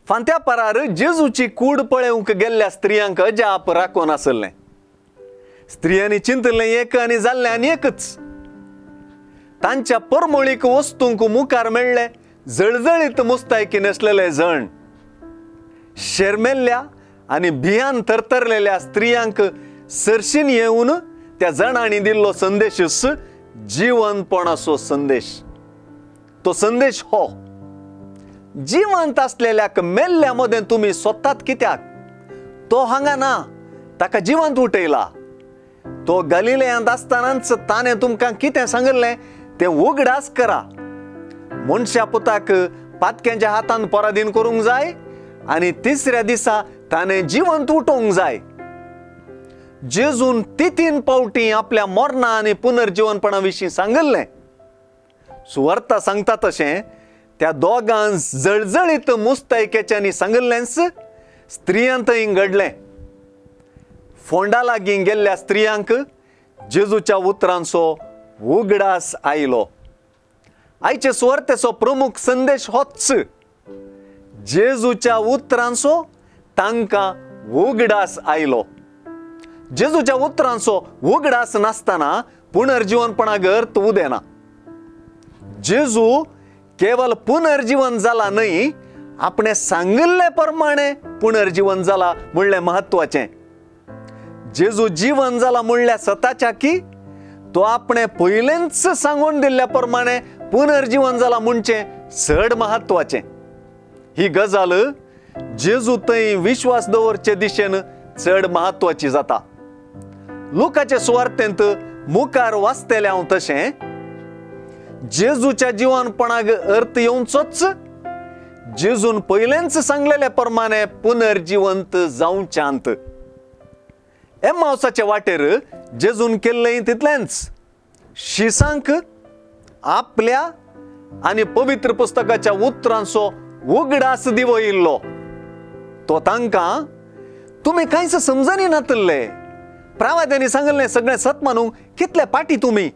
फांत्या पारार जेजूची कूड पळेवंक गेल्ल्या स्त्रियांक जाप राखोन आसलें. स्त्रियांनी चिंतलें एक आनी जाल्लें आनी एकच. तांच्या परमळीक वस्तूंक मुखार मेळ्ळे जळजळीत मुस्तायकी आसलेले जण. शेरमेल्ल्या आनी भियान तरतरलेल्या स्त्रियांक सरशीन येवन त्या जणांनी दिल्लो संदेश जीवनपणाचो संदेश. तो संदेश हो: जिवंत असलेल्याक मेल्ल्या मदें तुम्ही सोदतात कित्याक? तो हांगा ना, ताका जिवंत उठयला. तो गलिलेयांत आसतनाच ताणें तुमकां कितें सांगलें तें उगडास करा. मनशा पुताक पातक्यांच्या हातान पराधीन करूंक जाय आनी तिसऱ्या दिसा ताणें जिवंत उठोवंक जाय. जेजून तीन पावटी आपल्या मरणा आनी पुनर्जीवनपणा विशीं सांगलें. सुवार्ता सांगता तशें त्या दोगांक जळजळीत मुस्तायकेच्यांनी सांगलेंच स्त्रियांतय घडलें. फोंडा लागीं गेल्ल्या स्त्रियांक जेजूच्या उतरांचो उगडास आयलो. आयचे सुवार्तेचो प्रमुख संदेश होच: जेजूच्या उतरांचो तांकां उगडास आयलो. जेजूच्या उतरांचो उगडास नासतना पुनर्जीवनपणाक अर्थ उदेना. जेजू केवल पुनर्जीवन जाला न्हय, आपणे सांगिल्ले प्रमाणे पुनर्जीवन जाला म्हणलें म्हत्वाचें. जेजू जीवन जाला म्हणल्या सताच्या की तो आपणे पयलेंच सांगून दिल्ल्या प्रमाणे पुनर्जीवन जाला म्हणचें चड म्हत्वाचें. ही गजाल जेजू थंय विश्वास दवरचे दिशेन चड म्हत्वाची जाता. लुकाचे सुवार्तेंत मुखार वाचतले हांव तशें जेजूच्या जिवनपणाक अर्थ येवचोच जेजून पयलेंच सांगलेल्या प्रमाणे पुनर्जीवंत जावच्यांत. एम्माउसाचे वाटेर जेजून केल्लें तितलेंच. शिसांक आपल्या आनी पवित्र पुस्तकाच्या उतरांचो उगडास दिवो इल्लो. तो तांकां तुमी कांयच समजनी नातले. प्रावाद्यांनी सांगलें सगळें सत मानूंक कितले पाटी तुमी.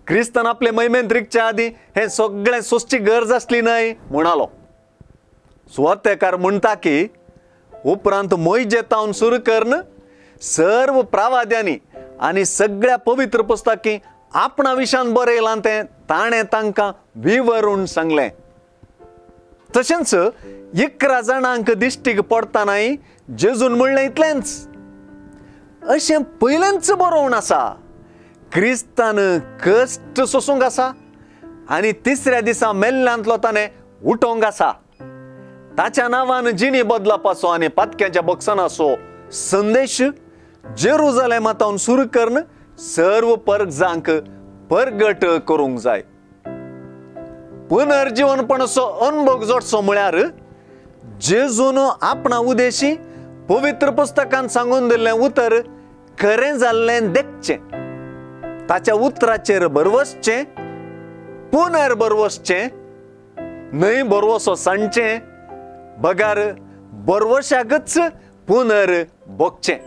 क्रिस्तान आपले महिमेंत रिगच्या आदी हे सगळें सोंसची गरज आसली न्हय म्हणालो. सुवार्तेकार म्हणटा की उपरांत मोइजेतावन सुरू करन सर्व प्रावाद्यांनी आनी सगळ्या पवित्र पुस्तकी आपणा विशान बरयलां तें ताणें तांकां विवरून सांगलें. तशेंच 11 जाणांक दिश्टीक पडटनाय जेजून म्हणलें इतलेंच: अशें पयलेंच बरोवन आसा, क्रिस्तान कश्ट सोसूंक आसा आनी तिसऱ्या दिसा मेल्ल्यांतलो ताणें उठोवंक आसा. ताच्या नांवान जिणी बदलापाचो आनी पातक्यांच्या बक्षणाचो संदेश जेरुजालेमांतावन सुरू करन सर्व परजांक परगट करूंक जाय. पुनर्जीवनपणाचो अनुभव जोडचो म्हळ्यार जेजून आपणा उदेशी पवित्र पुस्तकांत सांगून दिल्लें उतर खरें जाल्लें देखचें. ताच्या उतराचेर बरवसचें, पुनर बरवसचें, न्हय बरवसो सांडचें, बगार बरवशाकच पुनर भोगचें.